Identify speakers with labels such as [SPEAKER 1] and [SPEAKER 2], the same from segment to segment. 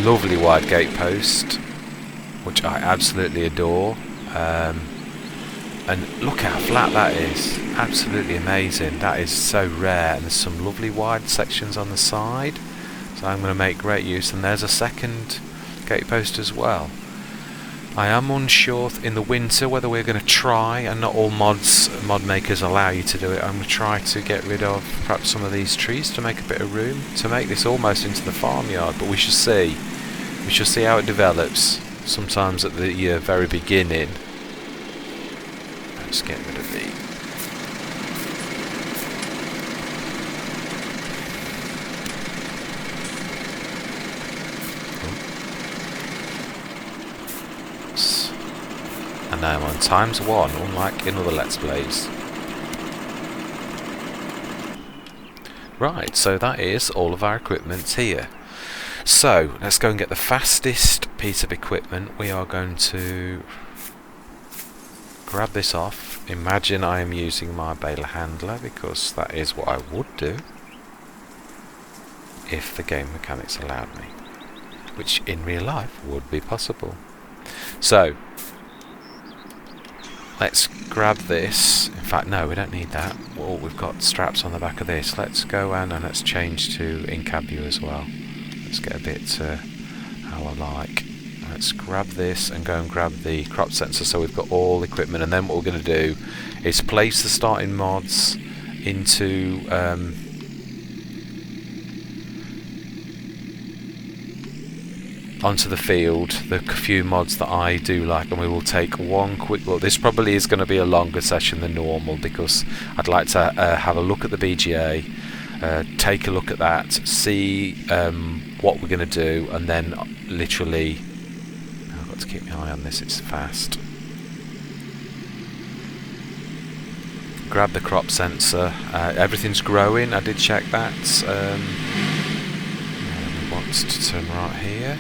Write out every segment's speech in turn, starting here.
[SPEAKER 1] lovely wide gate post, which I absolutely adore. And look how flat that is, absolutely amazing. That is so rare, and there's some lovely wide sections on the side, so I'm going to make great use. And there's a second gate post as well. I am unsure in the winter whether we're going to try, and not all mod makers allow you to do it, I'm going to try to get rid of perhaps some of these trees to make a bit of room, to make this almost into the farmyard, but we shall see. We shall see how it develops. Sometimes at the very beginning. Let's get rid of the... And now I'm on ×1, unlike in other Let's Plays. Right, so that is all of our equipment here. So, let's go and get the fastest piece of equipment. We are going to grab this off. Imagine I am using my baler handler, because that is what I would do if the game mechanics allowed me, which in real life would be possible. So, let's grab this. In fact, no, we don't need that. Well, we've got straps on the back of this. Let's go and let's change to in-cab view as well. Let's get a bit how I like. Let's grab this and go and grab the crop sensor, so we've got all the equipment. And then what we're going to do is place the starting mods into onto the field, the few mods that I do like, and we will take one quick look. This probably is going to be a longer session than normal, because I'd like to have a look at the BGA, take a look at that, see what we're going to do, and then literally I've got to keep my eye on this, it's fast. Grab the crop sensor. Everything's growing, I did check that. We want to turn right here.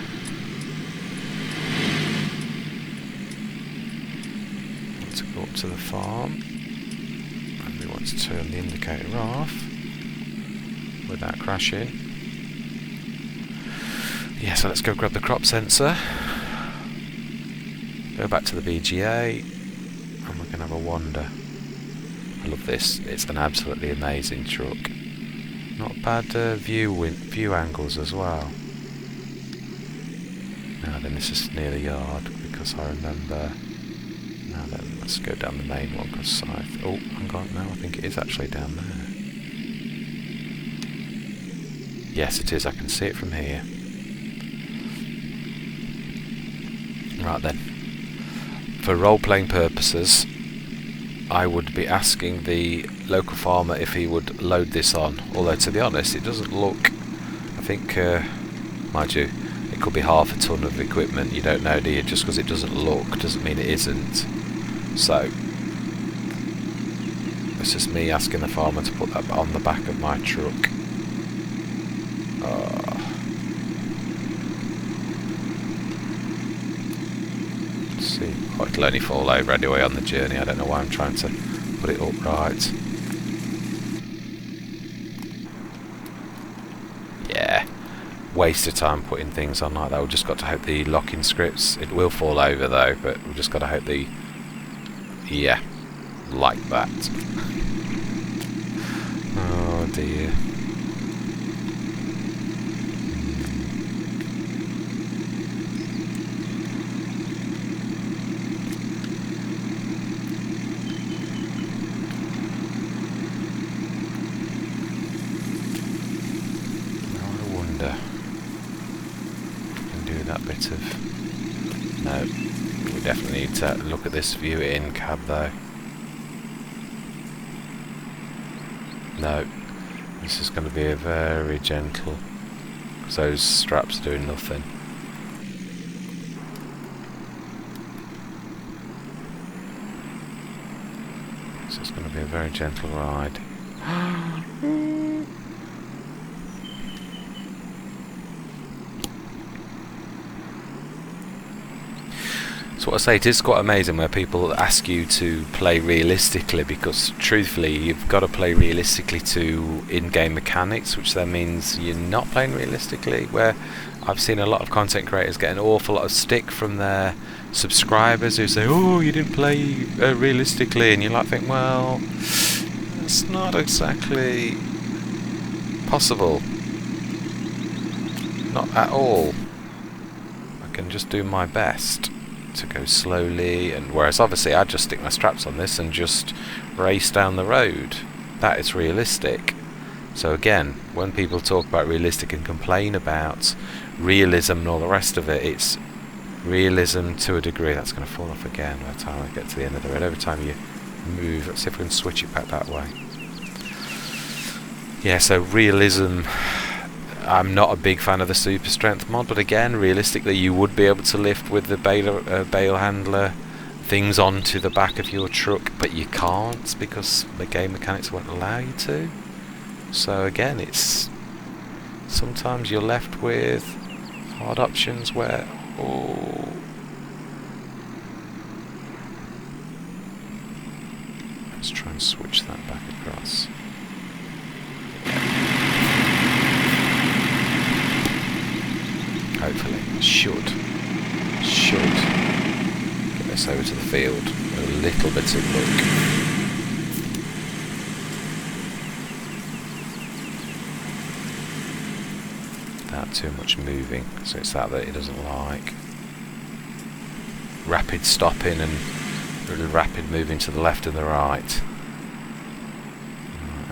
[SPEAKER 1] To go up to the farm, and we want to turn the indicator off without crashing. Yeah, so let's go grab the crop sensor, go back to the BGA, and we're going to have a wander. I love this, it's an absolutely amazing truck. Not bad view angles as well. Now then, this is near the yard, because I remember. Now then, let's go down the main one, because Scythe... Oh, hang on, no, I think it is actually down there. Yes, it is, I can see it from here. Right then. For role-playing purposes, I would be asking the local farmer if he would load this on. Although, to be honest, it doesn't look... I think, mind you, it could be half a ton of equipment, you don't know, do you? Just because it doesn't look doesn't mean it isn't. So, it's just me asking the farmer to put that on the back of my truck. Let's see. Oh, it'll only fall over anyway on the journey. I don't know why I'm trying to put it upright. Yeah. Waste of time putting things on like that. We've just got to hope the locking scripts, it will fall over though, but we've just got to hope the, yeah, like that. Oh dear. That bit of... No, we definitely need to look at this view in cab though. No, this is going to be a very gentle, because those straps are doing nothing. So it's going to be a very gentle ride. So what I say, it is quite amazing where people ask you to play realistically, because truthfully you've got to play realistically to in-game mechanics, which then means you're not playing realistically, where I've seen a lot of content creators get an awful lot of stick from their subscribers who say, oh, you didn't play realistically, and you're like, think, well, it's not exactly possible. Not at all. I can just do my best to go slowly, and whereas obviously I'd just stick my straps on this and just race down the road. That is realistic. So again, when people talk about realistic and complain about realism and all the rest of it, it's realism to a degree. That's going to fall off again by the time I get to the end of the road. Every time you move, let's see if we can switch it back that way. Yeah, so realism, I'm not a big fan of the super strength mod, but again, realistically you would be able to lift with the bale handler things onto the back of your truck, but you can't because the game mechanics won't allow you to. So again, it's sometimes you're left with hard options where, oh, let's try and switch that back across. Hopefully, should get this over to the field with a little bit of luck. Too much moving, so it's that he doesn't like. Rapid stopping and really rapid moving to the left and the right.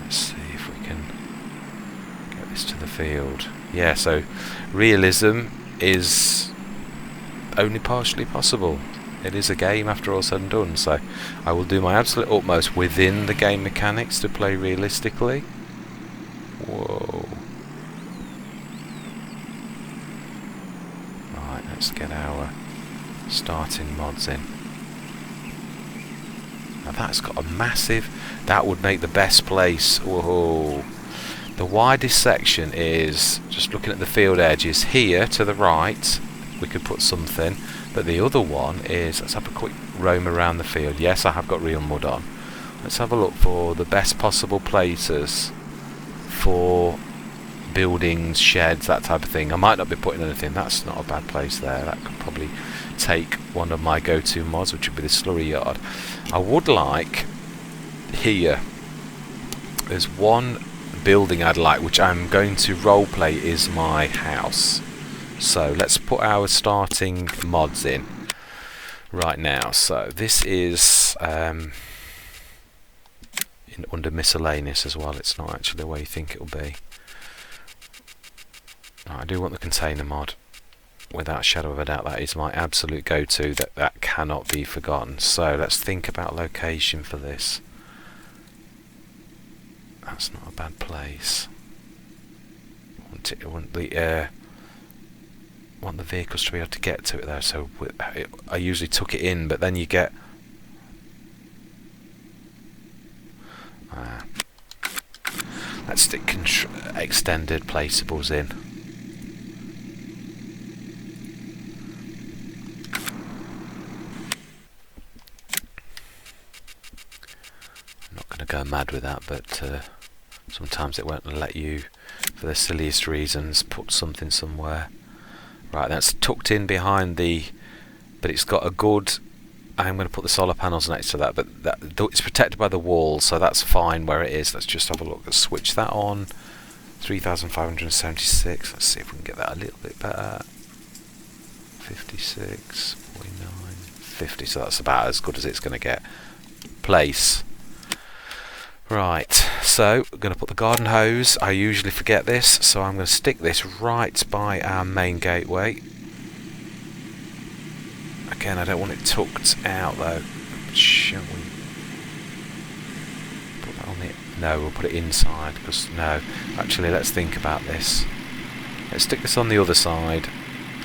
[SPEAKER 1] Let's see if we can get this to the field. Yeah, so realism is only partially possible. It is a game after all said and done, so I will do my absolute utmost within the game mechanics to play realistically. Whoa. Let's get our starting mods in. Now that's got a massive, that would make the best place. Whoa. The widest section is, just looking at the field edges, here to the right we could put something, but the other one is, let's have a quick roam around the field. Yes, I have got real mud on. Let's have a look for the best possible places for buildings, sheds, that type of thing. I might not be putting anything. That's not a bad place there. That could probably take one of my go-to mods, which would be the slurry yard. I would like here, there's one building I'd like, which I'm going to roleplay is my house. So let's put our starting mods in right now. So this is under miscellaneous as well. It's not actually the way you think it'll be. I do want the container mod. Without a shadow of a doubt, that is my absolute go-to. That cannot be forgotten. So let's think about location for this. That's not a bad place. Want the vehicles to be able to get to it there. So I usually tuck it in, but then you get. Let's stick extended placeables in. Go mad with that, but sometimes it won't let you, for the silliest reasons, put something somewhere. Right, that's tucked in behind the, but it's got a good, I'm going to put the solar panels next to that, but it's protected by the wall, so that's fine where it is. Let's just have a look. Let's switch that on. 3,576. Let's see if we can get that a little bit better. 56, 49, 50, so that's about as good as it's going to get. Place. Right, so we're going to put the garden hose. I usually forget this, so I'm going to stick this right by our main gateway. Again, I don't want it tucked out though. Shall we put that on the... No, we'll put it inside, because no. Actually, let's think about this. Let's stick this on the other side,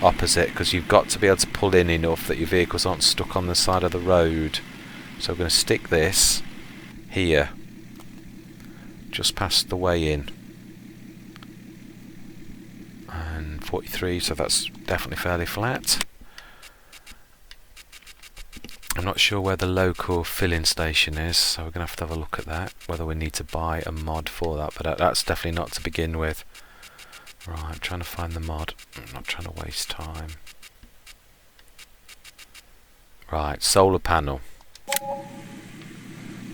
[SPEAKER 1] opposite, because you've got to be able to pull in enough that your vehicles aren't stuck on the side of the road. So we're going to stick this here, just past the way in, and 43, so that's definitely fairly flat. I'm not sure where the local filling station is, so we're going to have a look at that, whether we need to buy a mod for that, but that's definitely not to begin with. Right, I'm trying to find the mod. I'm not trying to waste time. Right, solar panel.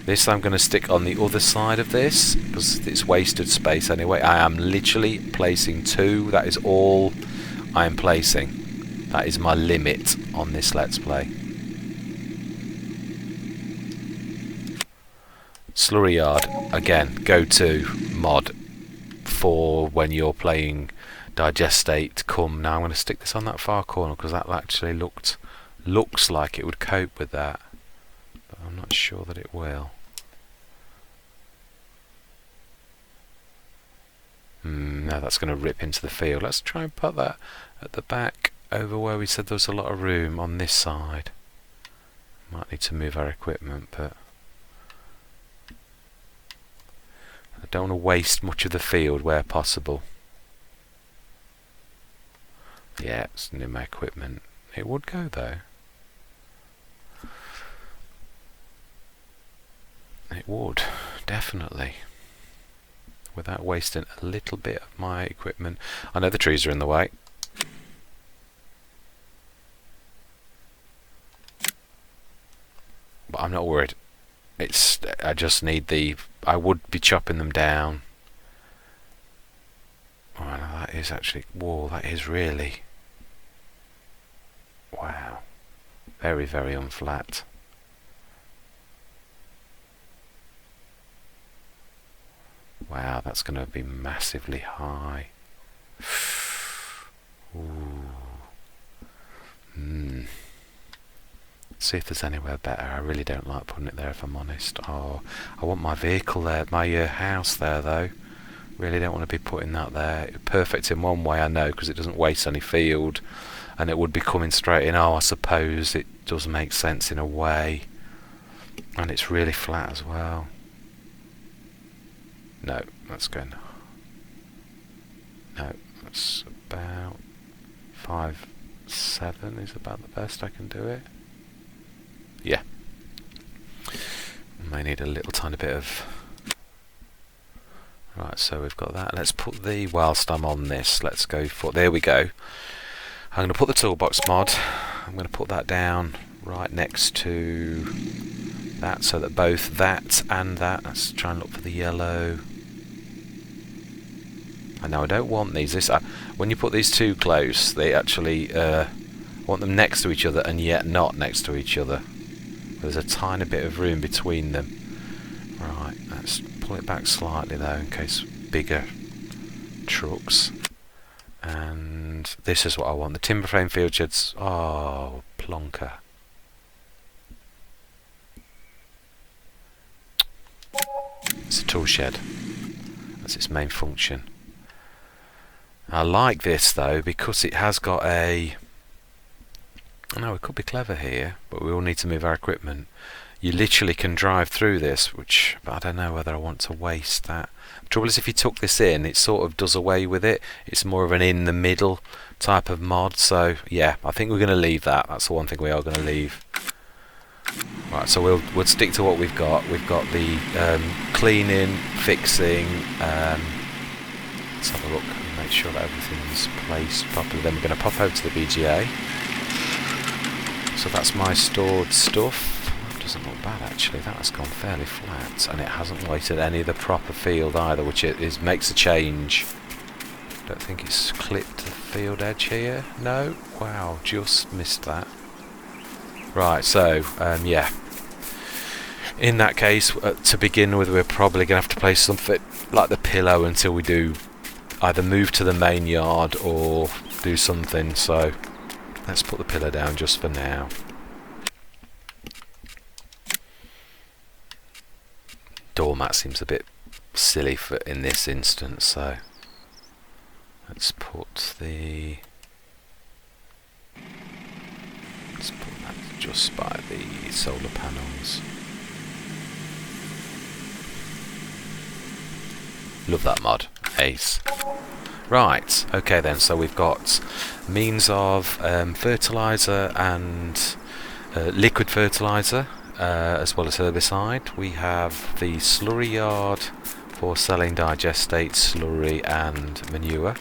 [SPEAKER 1] This I'm going to stick on the other side of this because it's wasted space anyway. I am literally placing 2. That is all I am placing. That is my limit on this Let's Play. Slurry yard, again, go-to mod for when you're playing digestate. Come now, I'm going to stick this on that far corner because that actually looks like it would cope with that, but I'm not sure that it will. No, that's going to rip into the field. Let's try and put that at the back over where we said there was a lot of room on this side. Might need to move our equipment, but I don't want to waste much of the field where possible. Yeah, it's near my equipment. It would go though. It would, definitely. Without wasting a little bit of my equipment. I know the trees are in the way. But I'm not worried. I just need I would be chopping them down. Oh, no, that is actually, whoa, that is really, wow, very, very unflat. Wow, that's going to be massively high. Ooh. See if there's anywhere better. I really don't like putting it there if I'm honest. Oh, I want my vehicle there, my house there though. Really don't want to be putting that there. Perfect in one way, I know, because it doesn't waste any field and it would be coming straight in. Oh, I suppose it does make sense in a way, and it's really flat as well. No, that's going. No, that's about 5.7 is about the best I can do it. Yeah. May need a little tiny bit of. Right, so we've got that. Let's put whilst I'm on this, let's go for, there we go. I'm going to put the toolbox mod, I'm going to put that down right next to that so that both that and that, let's try and look for the yellow. And now I don't want these, when you put these too close, they actually want them next to each other and yet not next to each other. There's a tiny bit of room between them. Right, let's pull it back slightly though in case bigger trucks. And this is what I want. The timber frame field sheds. Oh, plonker. It's a tool shed. That's its main function. I like this though because it has got a. No, we could be clever here, but we will need to move our equipment. You literally can drive through this, which I don't know whether I want to waste that. The trouble is if you took this in, it sort of does away with it. It's more of an in the middle type of mod, so yeah, I think we're going to leave that. That's the one thing we are going to leave. Right, so we'll stick to what we've got. We've got the cleaning, fixing. Let's have a look and make sure that everything's placed properly. Then we're going to pop over to the BGA. So that's my stored stuff. That doesn't look bad actually. That has gone fairly flat, and it hasn't weighted any of the proper field either, which makes a change. Don't think it's clipped the field edge here. No. Wow, just missed that. Right. So yeah. In that case, to begin with, we're probably going to have to place something like the pillow until we do either move to the main yard or do something. So. Let's put the pillar down just for now. Doormat seems a bit silly in this instance, so let's put that just by the solar panels. Love that mod. Ace. Right, okay then, so we've got means of fertiliser and liquid fertiliser, as well as herbicide. We have the slurry yard for selling digestate, slurry and manure.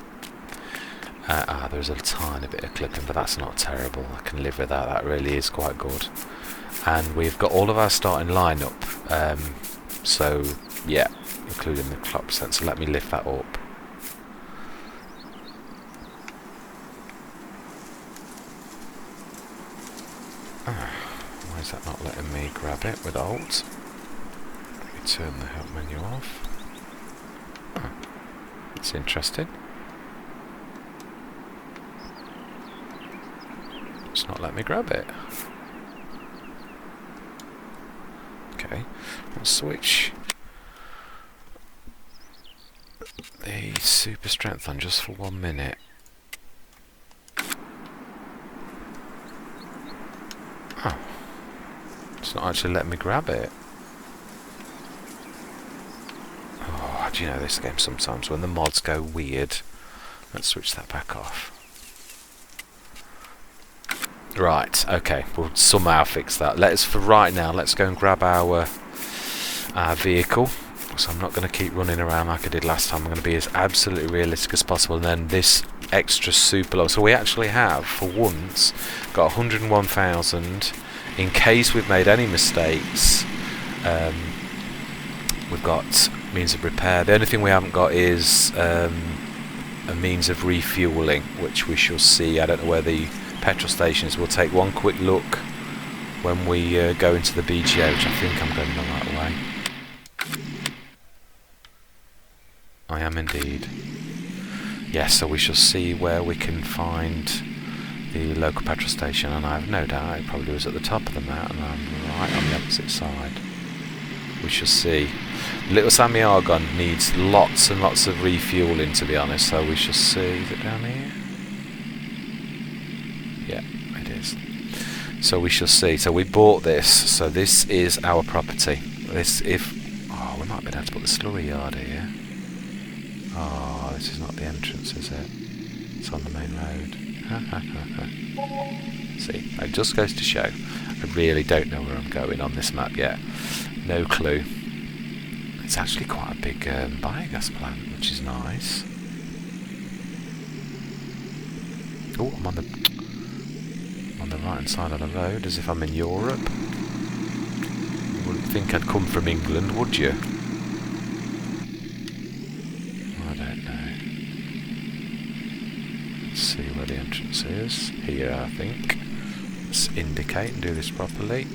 [SPEAKER 1] There's a tiny bit of clipping, but that's not terrible. I can live with that. That really is quite good. And we've got all of our starting lineup. So yeah, including the clock sensor. Let me lift that up. Why is that not letting me grab it with Alt? Let me turn the help menu off. It's interesting. It's not letting me grab it. Okay, let's switch the super strength on just for 1 minute. Oh, it's not actually letting me grab it. Oh, do you know this game sometimes when the mods go weird? Let's switch that back off. Right, okay, we'll somehow fix that. For right now, let's go and grab our vehicle. So I'm not going to keep running around like I did last time. I'm going to be as absolutely realistic as possible. And then this extra super low. So we actually have, for once, got 101,000. In case we've made any mistakes, we've got means of repair. The only thing we haven't got is a means of refueling, which we shall see. I don't know where the petrol station is. We'll take one quick look when we go into the BGO, which I think I'm going the right way. I am indeed. Yes, so we shall see where we can find the local petrol station, and I have no doubt it probably was at the top of the mountain and I'm right on the opposite side. We shall see. Little Sammy Argon needs lots and lots of refueling, to be honest, so we shall see. Is it down here? Yeah, it is. So we shall see. So we bought this, so this is our property. We might be able to put the slurry yard here. Oh, this is not the entrance, is it? It's on the main road. See, it just goes to show. I really don't know where I'm going on this map yet. No clue. It's actually quite a big biogas plant, which is nice. Oh, I'm on the right hand side of the road, as if I'm in Europe. You wouldn't think I'd come from England, would you? I don't know. Let's see where the entrance is. Here, I think. Let's indicate and do this properly.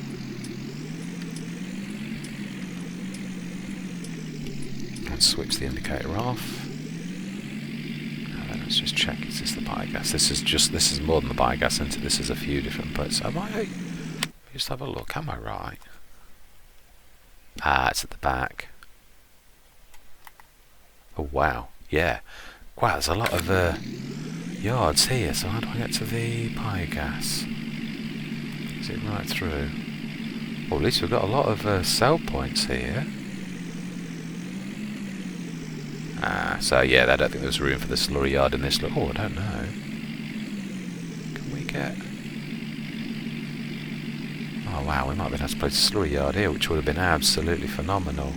[SPEAKER 1] Let's switch the indicator off. And then let's just check, is this the biogas? This is more than the biogas, isn't it? This is a few different bits. Am I? Just have a look, am I right? Ah, it's at the back. Oh wow, yeah. Wow, there's a lot of yards here, so how do I get to the biogas? Is it right through? Well, at least we've got a lot of sell points here. So yeah, I don't think there's room for the slurry yard in this. Oh, I don't know. Can we get... Oh wow, we might be able to place a slurry yard here, which would have been absolutely phenomenal.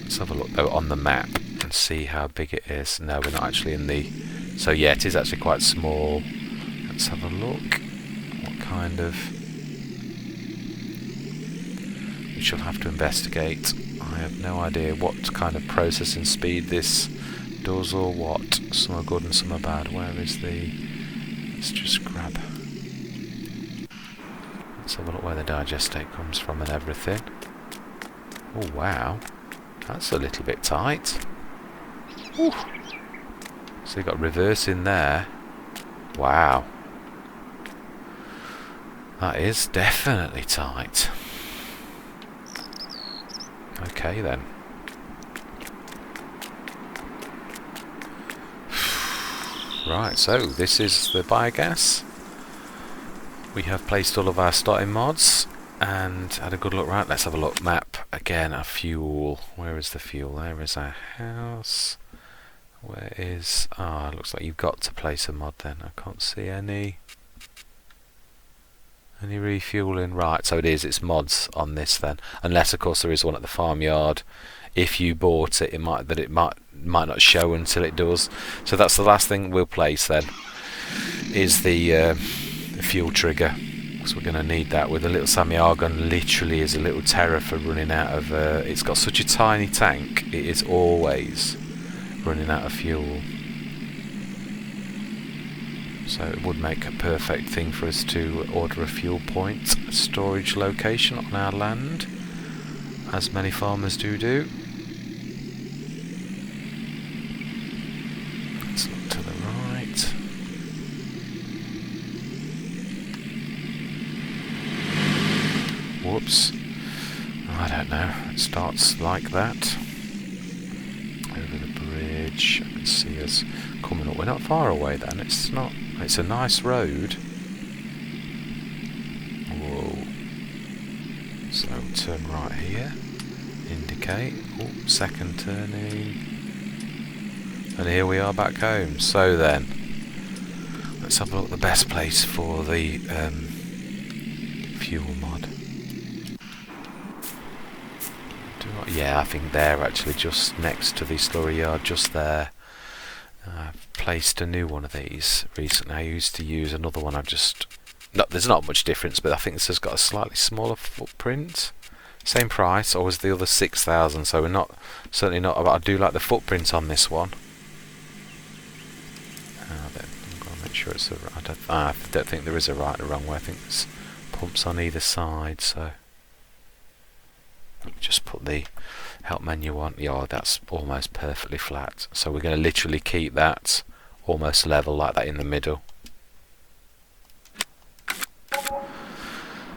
[SPEAKER 1] Let's have a look though on the map and see how big it is. No, we're not actually in the... So yeah, it is actually quite small. Let's have a look. What kind of... We shall have to investigate. I have no idea what kind of processing speed this does or what. Some are good and some are bad. Where is the... Let's just grab... Let's have a look where the digestate comes from and everything. Oh wow. That's a little bit tight. Ooh. So you've got reverse in there. Wow. That is definitely tight. Okay then. Right, so this is the biogas. We have placed all of our starting mods and had a good look. Right, let's have a look. Map again. Our fuel. Where is the fuel? There is our house. Where is... Ah, it looks like you've got to place a mod then. I can't see any refueling. Right, so it is. It's mods on this then. Unless, of course, there is one at the farmyard. If you bought it, it might might not show until it does. So that's the last thing we'll place then, is the fuel trigger, because we're going to need that. With a little semi-argon, literally is a little terror for running out of it's got such a tiny tank, it is always running out of fuel. So it would make a perfect thing for us to order a fuel point storage location on our land, as many farmers do. Let's look to the right. Whoops. I don't know. It starts like that. Over the bridge. I can see us coming up. We're not far away then. It's not. It's a nice road. Whoa. So turn right here. Indicate. Oh, second turning. And here we are back home. So then, let's have a look at the best place for the fuel mod. Yeah, I think they're actually just next to the slurry yard, just there. I've placed a new one of these recently. I used to use another one. There's not much difference, but I think this has got a slightly smaller footprint. Same price, or was the other 6,000? So we're certainly not. But I do like the footprint on this one. Then I'm going to make sure it's I don't think there is a right or wrong way. I think there's pumps on either side. So let me just put the help menu on. Yeah, that's almost perfectly flat. So we're going to literally keep that almost level like that in the middle.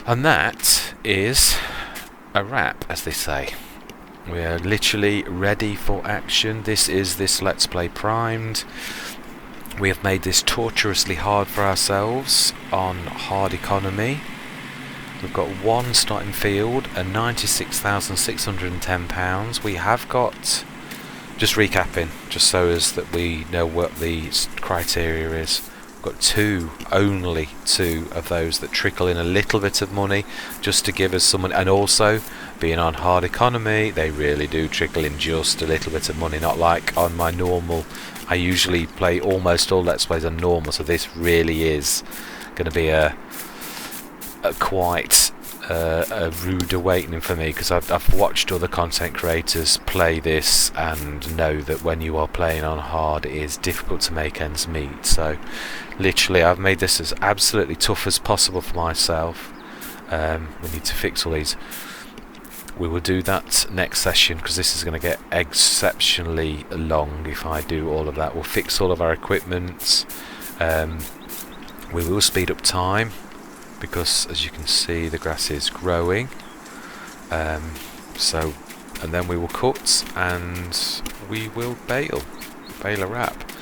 [SPEAKER 1] And that is a wrap, as they say. We are literally ready for action. This Let's Play primed. We have made this torturously hard for ourselves on hard economy. We've got one starting field and £96,610. We have got, just recapping, just so as that we know what the criteria is. We've got only two of those that trickle in a little bit of money, just to give us someone. And also, being on hard economy, they really do trickle in just a little bit of money. Not like on my normal. I usually play almost all Let's Plays on normal, so this really is going to be a quite a rude awakening for me, because I've watched other content creators play this and know that when you are playing on hard, it is difficult to make ends meet. So literally I've made this as absolutely tough as possible for myself. We need to fix all these. We will do that next session, because this is going to get exceptionally long if I do all of that. We'll fix all of our equipment. We will speed up time, because as you can see the grass is growing, and then we will cut and we will bale a wrap.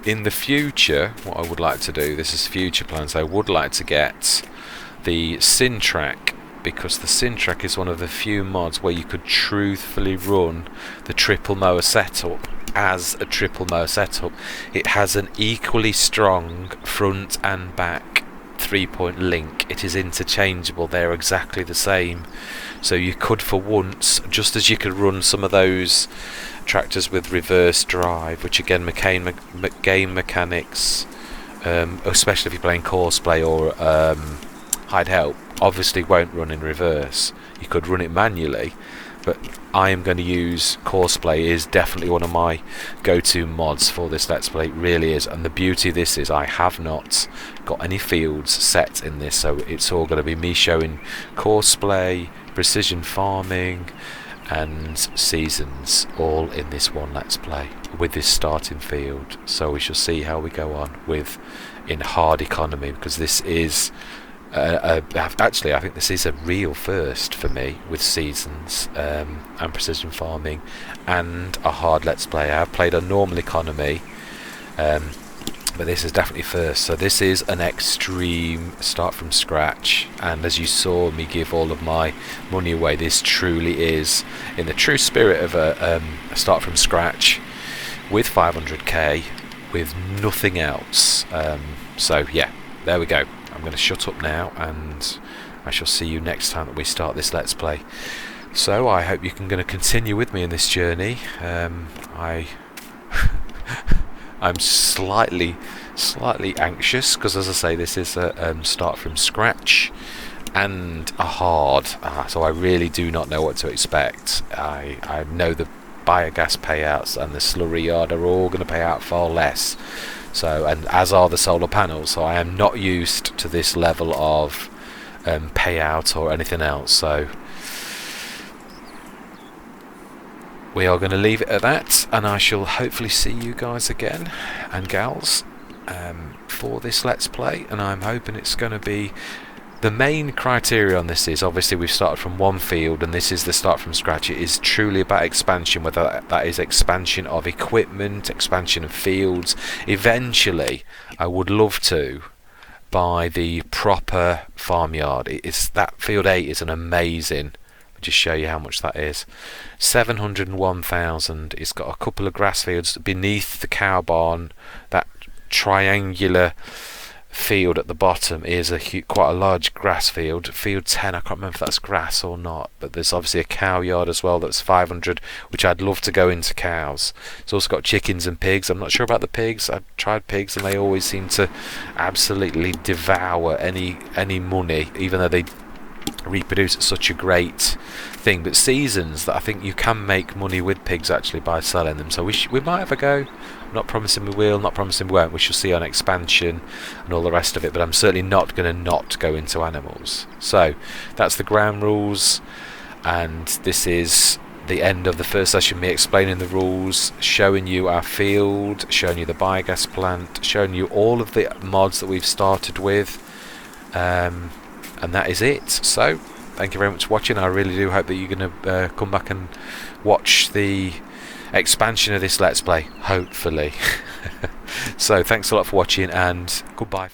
[SPEAKER 1] In the future, what I would like to do, this is future plans, I would like to get the Syntrack, because the Syntrack is one of the few mods where you could truthfully run the triple mower setup as a triple mower setup. It has an equally strong front and back 3-point link. It is interchangeable. They're exactly the same. So you could, for once, just as you could run some of those tractors with reverse drive, which again, game mechanics, especially if you're playing Courseplay or Hide Help, obviously won't run in reverse. You could run it manually, but I am going to use Courseplay. Is definitely one of my go-to mods for this Let's Play. It really is. And the beauty of this is I have not got any fields set in this, so it's all going to be me showing Courseplay, precision farming and seasons all in this one Let's Play with this starting field. So we shall see how we go on with in hard economy, because this is actually I think this is a real first for me with seasons and precision farming and a hard Let's Play. I've played on normal economy, but this is definitely first. So this is an extreme start from scratch, and as you saw me give all of my money away, this truly is in the true spirit of a start from scratch with 500k with nothing else. So yeah, there we go. I'm going to shut up now, and I shall see you next time that we start this Let's Play. So I hope you can going to continue with me in this journey. I'm slightly anxious because, as I say, this is a start from scratch and a hard, so I really do not know what to expect. I know the biogas payouts and the slurry yard are all going to pay out far less, so, and as are the solar panels, so I am not used to this level of payout or anything else. So we are going to leave it at that, and I shall hopefully see you guys again and gals for this Let's Play, and I'm hoping it's going to be. The main criteria on this is, obviously we've started from one field and this is the start from scratch. It is truly about expansion, whether that is expansion of equipment, expansion of fields. Eventually I would love to buy the proper farmyard. It's that field 8 is an amazing, I'll just show you how much that is. 701,000. It's got a couple of grass fields beneath the cow barn. That triangular field at the bottom is quite a large grass field. Field 10, I can't remember if that's grass or not, but there's obviously a cow yard as well that's 500, which I'd love to go into cows. It's also got chickens and pigs. I'm not sure about the pigs. I've tried pigs and they always seem to absolutely devour any money, even though they reproduce at such a great thing. But seasons, that I think you can make money with pigs actually by selling them, so we might have a go. I'm not promising we will, not promising we won't. We shall see on expansion and all the rest of it, but I'm certainly not going to not go into animals. So that's the ground rules, and this is the end of the first session, me explaining the rules, showing you our field, showing you the biogas plant, showing you all of the mods that we've started with, and that is it. So thank you very much for watching. I really do hope that you're going to come back and watch the expansion of this Let's Play, hopefully. So thanks a lot for watching, and goodbye.